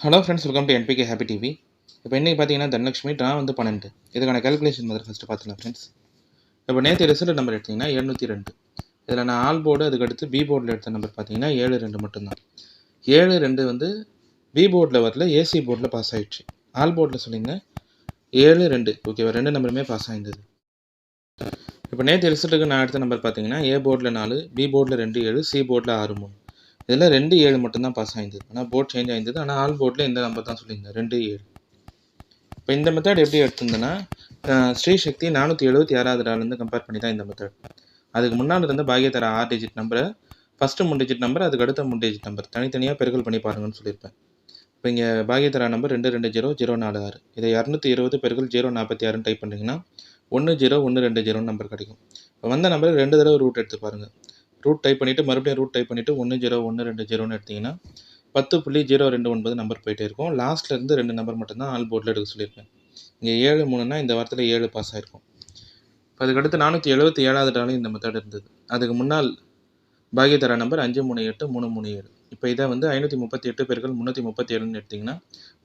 Hello friends, welcome to NPK happy TV. இப்போ இன்றைக்கி பார்த்தீங்கன்னா தனலட்சுமி ட்ரா வந்து 12. இதுக்கான கேல்குலேஷன் முதல்ல ஃபஸ்ட்டு பார்த்துக்கலாம் ஃப்ரெண்ட்ஸ். இப்போ நேற்று ரிசல்ட் நம்பர் எடுத்திங்கன்னா 702. இதில் நான் ஆல் போர்டு அதுக்கடுத்து பி போர்டில் எடுத்த நம்பர் பார்த்தீங்கன்னா 72 மட்டும்தான். 72 வந்து பி போர்டில் வரல, ஏசி போர்டில் பாஸ் ஆகிடுச்சு. ஆல் போர்டில் சொல்லியிருந்தேன் 72. ஓகேவா, ரெண்டு நம்பருமே பாஸ் ஆகிருந்தது. இப்போ நேற்று ரிசல்ட்டுக்கு நான் எடுத்த நம்பர் பார்த்தீங்கன்னா ஏ போர்டில் 4, பி போர்டில் 2 7, சி போர்டில் 6 3. இதில் 2 7 மட்டும்தான் பாஸ் ஆகிருந்தது. ஆனால் போர்ட் சேஞ்ச் ஆகிருந்தது. ஆனால் ஆல் போர்டில் இந்த நம்பர் தான் சொல்லியிருந்தேன் 2 7. இப்போ இந்த மெத்தட் எப்படி எடுத்திருந்தேன்னா, ஸ்ரீசக்தி 476வது டாலேருந்து கம்பேர் பண்ணி தான் இந்த மெத்தட். அதுக்கு முன்னால் இருந்த பாகியதரா 6 டிஜிட் நம்பரை ஃபஸ்ட்டு 3 டிஜிட் நம்பர், அதுக்கு அடுத்த 3 டிஜிட் நம்பர் தனித்தனியாக பெருக்கல் பண்ணி பாருங்கன்னு சொல்லியிருப்பேன். இப்போ இங்கே பாகியதரா நம்பர் 220046. இதை 220 பெருக்கல் 046ன்னு டைப் பண்ணிங்கன்னா 10120 நம்பர் கிடைக்கும். இப்போ வந்த நம்பர் 2 தடவை ரூட் எடுத்து பாருங்கள். ரூட் டைப் பண்ணிவிட்டு மறுபடியும் ரூட் டைப் பண்ணிவிட்டு 10120ன்னு எடுத்திங்கன்னா 10.029 நம்பர் போயிட்டே இருக்கும். லாஸ்ட்டில் இருந்து 2 நம்பர் மட்டும்தான் ஆல் போர்டில் எடுக்க சொல்லியிருப்பேன். இங்கே 7 3னா இந்த வாரத்தில் 7 பாஸ் ஆகிருக்கும். இப்போ அதுக்கடுத்து 477வது டாலும் இந்த மெத்தட் இருந்தது. அதுக்கு முன்னால் பாகியதரா நம்பர் 538337. இப்போ இதை வந்து 538 பெருக்கல் 337ன்னு எடுத்திங்கன்னா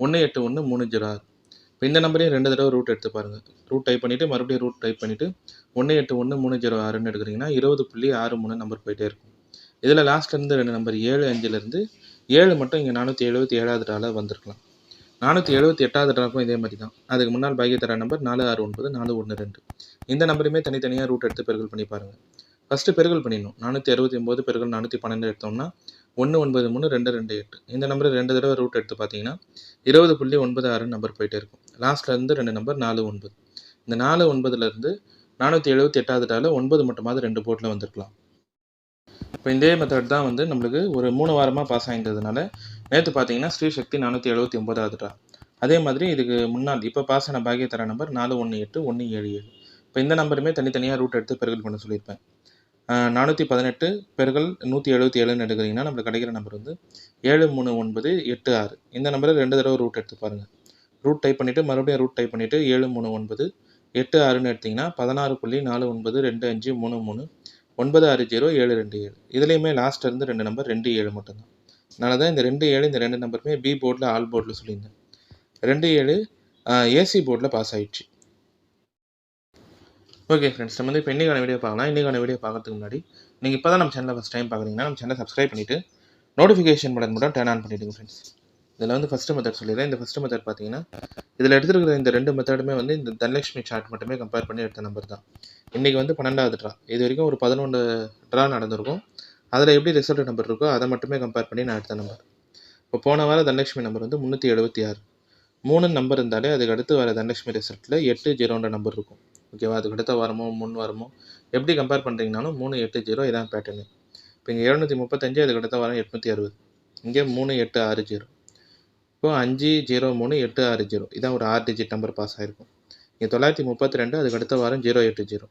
1813006. இப்போ இந்த நம்பரையும் 2 தடவை ரூட் எடுத்து பாருங்கள். ரூட் டைப் பண்ணிவிட்டு மறுபடியும் ரூட் டைப் பண்ணிவிட்டு 1813006ன்னு எடுக்கிறீங்கன்னா 20.63 நம்பர் போயிட்டே இருக்கும். இதில் லாஸ்ட்லேருந்து 2 நம்பர் 7 5லேருந்து 7 மட்டும் இங்கே 477வது டாலாக வந்திருக்கலாம். 478வது டாக்கும் இதே மாதிரி தான். அதுக்கு முன்னால் பாகியதரா நம்பர் 469 412. இந்த நம்பருமே தனித்தனியாக ரூட் எடுத்து பெருக்கல் பண்ணி பாருங்கள். ஃபஸ்ட்டு பெருக்கல் பண்ணிடணும். 469 பெருக்கல் 412 எடுத்தோம்னா 193 228. இந்த நம்பர் 2 தடவை ரூட் எடுத்து பார்த்தீங்கன்னா 20.96 நம்பர் போயிட்டே இருக்கும். லாஸ்ட்டில் இருந்து 2 நம்பர் 49. இந்த 49லேருந்து 478வது டால 9 மட்டுமாவது 2 போர்ட்டில் வந்திருக்கலாம். இப்போ இதே மெத்தட் தான் வந்து நம்மளுக்கு ஒரு 3 வாரமாக பாஸ் ஆகின்றதுனால நேற்று பார்த்தீங்கன்னா ஸ்ரீசக்தி 479வது ட்ரா. அதே மாதிரி இதுக்கு முன்னால் இப்போ பாஸ் ஆன பாகியதரா நம்பர் 418177. இப்போ இந்த நம்பருமே தனித்தனியாக ரூட் எடுத்து பெருக்கல் பண்ண சொல்லியிருப்பேன். 418 பெருக்கல் 177ன்னு எடுக்கிறீங்கன்னா நம்மளுக்கு கிடைக்கிற நம்பர் வந்து 73986. இந்த நம்பரை 2 தடவை ரூட் எடுத்து பாருங்கள். ரூட் டைப் பண்ணிவிட்டு மறுபடியும் ரூட் டைப் பண்ணிவிட்டு 73986ன்னு எடுத்திங்கன்னா 16.492533 960 727. இதுலேயுமே லாஸ்ட் இருந்து 2 நம்பர் 2 7 மட்டும்தான். அதனால தான் இந்த 2 7 இந்த 2 நம்பருமே பி போர்டில் ஆல் போர்டில் சொல்லியிருந்தேன். 2 7 ஏசி போர்டில் பாஸ் ஆகிடுச்சு. ஓகே ஃப்ரெண்ட்ஸ், நம்ம வந்து இப்போ இன்றைக்கான வீடியோ பார்க்கலாம். இன்றைக்கான வீடியோ பார்க்கறதுக்கு முன்னாடி நீங்கள் இப்போ தான் நம்ம சேனலை ஃபஸ்ட் டைம் பார்க்குறீங்கன்னா நம்ம சேனலை சப்ஸ்கிரைப் பண்ணிவிட்டு நோட்டிஃபிகேஷன் பட்டன் மட்டும் டர்ன் ஆன் பண்ணிவிடுங்க ஃப்ரெண்ட்ஸ். இதில் வந்து ஃபஸ்ட்டு மெத்தட் சொல்லிடுறேன். இந்த ஃபஸ்ட்டு மெத்தட் பார்த்தீங்கன்னா இதில் எடுத்துருக்கிற இந்த 2 மெத்தடுமே வந்து இந்த தனலட்சுமி சார்ட் மட்டுமே கம்பேர் பண்ணி எடுத்த நம்பர் தான். இன்றைக்கி வந்து 12வது ட்ரா. இது வரைக்கும் ஒரு 11 ட்ரா நடந்திருக்கும். அதில் எப்படி ரிசல்ட் நம்பர் இருக்கோ அதை மட்டுமே கம்பேர் பண்ணி நான் எடுத்த நம்பர். இப்போ போன வாரம் தனலட்சுமி நம்பர் வந்து 376. 3 நம்பர் இருந்தாலே அதுக்கு அடுத்து வர தனலட்சுமி ரிசல்ட்டில் 8 நம்பர் இருக்கும். ஓகேவா, அதுக்கு அடுத்த வாரமோ 3 வாரமோ எப்படி கம்பேர் பண்ணுறீங்கனாலும் 3 8 0 இதான் பேட்டர்னு. இப்போ இங்கே 735, அதுக்கு அடுத்த வாரம் 860, இங்கே 3 8 6 0. இப்போ 5 0 3 8 6 0 இதான் ஒரு 6 டிஜிட் நம்பர் பாஸ் ஆகிருக்கும். இங்கே 932, அதுக்கு அடுத்த வாரம் 080.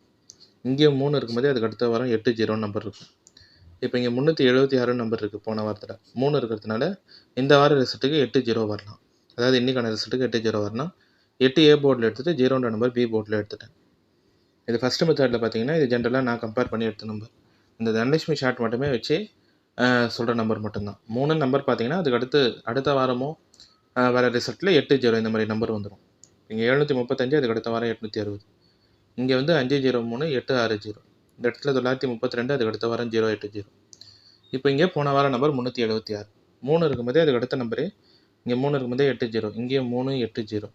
இங்கேயும் 3 இருக்கும்போதே அதுக்கு அடுத்த வாரம் 80 நம்பர் இருக்கும். இப்போ இங்கே 376 நம்பர் இருக்குது. போன வாரத்தில் 3 இருக்கிறதுனால இந்த வார ரிசல்ட்டுக்கு 80 வரலாம். அதாவது இன்றைக்கான ரிசல்ட்டுக்கு 80 வரலாம். 8 ஏ போர்டில் எடுத்துகிட்டு 0 நம்பர் பி போர்டில் எடுத்துட்டேன். இது ஃபஸ்ட்டு மெத்தடில் பார்த்தீங்கன்னா இது ஜென்ரலாக நான் கம்பேர் பண்ணி எடுத்த நம்பர். இந்த தனலட்சுமி சார்ட் மட்டுமே வச்சு சொல்கிற நம்பர் மட்டும்தான். 3 நம்பர் பார்த்தீங்கன்னா அதுக்கு அடுத்த வாரமோ வர ரிசல்ட்டில் 80 இந்த மாதிரி நம்பர் வந்துடும். இங்கே 735, அதுக்கு அடுத்த வாரம் 860. இங்கே வந்து 503 860. இந்த இடத்துல 932, அதுக்கு அடுத்த வாரம் 080. இப்போ இங்கே போன வாரம் நம்பர் 376. 3 இருக்கும்போதே அதுக்கு அடுத்த நம்பரு இங்கே 3 இருக்கும்போதே 80. இங்கேயும் 3 80.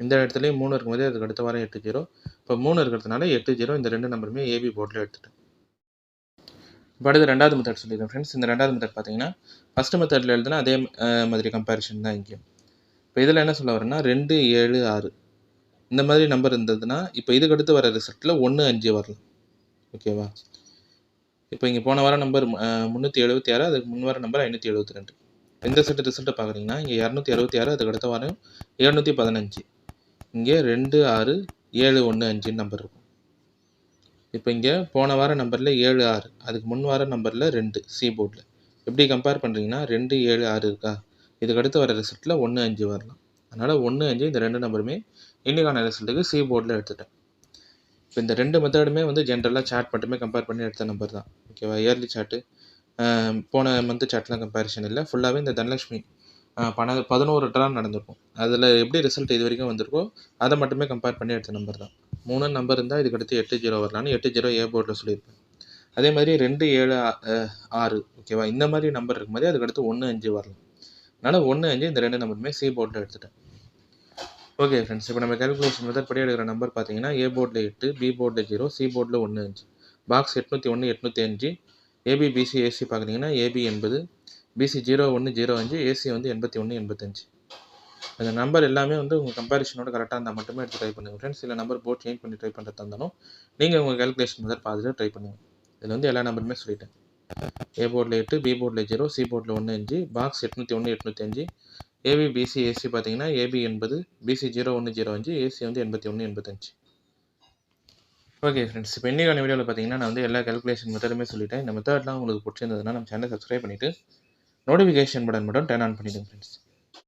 இந்த இடத்துலையும் 3 இருக்கும்போதே அதுக்கு அடுத்த வாரம் 80. இப்போ 3 இருக்கிறதுனால 80. இந்த 2 நம்பருமே ஏபி போர்டில் எடுத்துட்டேன். இப்போ அடுத்து 2வது மெத்தட் சொல்லிடுறேன் ஃப்ரெண்ட்ஸ். இந்த 2வது மெத்தட் பார்த்தீங்கன்னா ஃபஸ்ட்டு மெத்தடில் எழுதுனா அதே மாதிரி கம்பேரிஷன் தான் இங்கேயும். இப்போ இதில் என்ன சொல்ல வரேன்னா 2 7 6 இந்த மாதிரி நம்பர் இருந்ததுன்னா இப்போ இதுக்கு அடுத்து வர ரிசல்ட்டில் 1 5 வரலாம். ஓகேவா, இப்போ இங்கே போன வாரம் நம்பர் 376, அதுக்கு முன் வாரம் நம்பர் 572. இந்த செட்டு ரிசல்ட்டை பார்க்குறீங்கன்னா இங்கே 266, அதுக்கு அடுத்த வாரம் 715. இங்கே 2 6 7 1 5 நம்பர் இருக்கும். இப்போ இங்கே போன வாரம் நம்பரில் 7 6, அதுக்கு முன் வாரம் நம்பரில் 2 சி போர்டில். எப்படி கம்பேர் பண்ணுறீங்கன்னா 2 7 6 இருக்கா, இதுக்கு அடுத்து வர ரிசல்ட்டில் 1 5 வரலாம். அதனால் 1 5 இந்த 2 நம்பருமே இன்றைக்கான ரிசல்ட்டுக்கு சி போர்டில் எடுத்துட்டேன். இப்போ இந்த 2 மெத்தடுமே வந்து ஜென்ரலாக சார்ட் மட்டுமே கம்பேர் பண்ணி எடுத்த நம்பர் தான். ஓகேவா, இயர்லி சார்ட்டு போன மந்த்து சார்ட்லாம் கம்பேரிஷன் இல்லை. ஃபுல்லாகவே இந்த தனலட்சுமி 11 ட்ரா நடந்திருக்கும். அதில் எப்படி ரிசல்ட் இது வரைக்கும் வந்திருக்கோ அதை மட்டுமே கம்பேர் பண்ணி எடுத்த நம்பர் தான். 3 நம்பர் இருந்தால் இதுக்கடுத்து 8-0 வரலான்னு 8-0 ஏ போர்டில் சொல்லியிருப்பேன். அதே மாதிரி 2, 7, 6 ஓகேவா, இந்த மாதிரி நம்பர் இருக்கும்போது அதுக்கடுத்து 1, 5 வரலாம். அதனால் 1, 5 இந்த 2 நம்பருமே சி போர்டில் எடுத்துட்டேன். ஓகே ஃப்ரெண்ட்ஸ், இப்போ நம்ம கேல்குலேஷன் மெத்தட் படி எடுக்கிற நம்பர் பார்த்தீங்கன்னா ஏ போர்டில் 8, பி போர்டில் 0, சி போர்டில் 1, 5. பாக்ஸ் 801, 805. ஏபி, பிசி, ஏசி பார்க்குறீங்கன்னா ஏபி 80, பிசி 0105, ஏசி வந்து 81, 85. அந்த நம்பர் எல்லாமே வந்து உங்கள் கம்பேரிஷனோட கரெக்டாக இருந்தால் மட்டுமே எடுத்து ட்ரை பண்ணுங்கள் ஃப்ரெண்ட்ஸ். சில நம்பர் போர்ட் சேஞ்ச் பண்ணி ட்ரை பண்ணுறதா இருந்தாலும் நீங்கள் உங்கள் கேல்குலேஷன் மெத்தட் பார்த்துட்டு ட்ரை பண்ணுங்கள். இதில் வந்து எல்லா நம்பருமே சொல்லிட்டேன். ஏ போர்டில் 8, பி போர்டில் 0, சி போர்டில் 1, 5. பாக்ஸ் 801, 805. ஏபி, பிசி, ஏசி பார்த்தீங்கன்னா ஏபி 80, பிசி 0105, ஏசி வந்து 81, 85. ஓகே ஃப்ரெண்ட்ஸ், இப்போ இன்னைக்கான வீடியோவில் பார்த்தீங்கன்னா நான் வந்து எல்லா கேல்குலேஷன் மெத்தடுமே சொல்லிட்டேன். இந்த மெத்தட்லாம் உங்களுக்கு பிடிச்சிருந்ததுன்னா நம்ம சேனலை சப்ஸ்கிரைப் பண்ணிவிட்டு நோட்டிஃபிகேஷன் பட்டன் மட்டும் டர்ன் ஆன் பண்ணிவிடுங்க ஃப்ரெண்ட்ஸ்.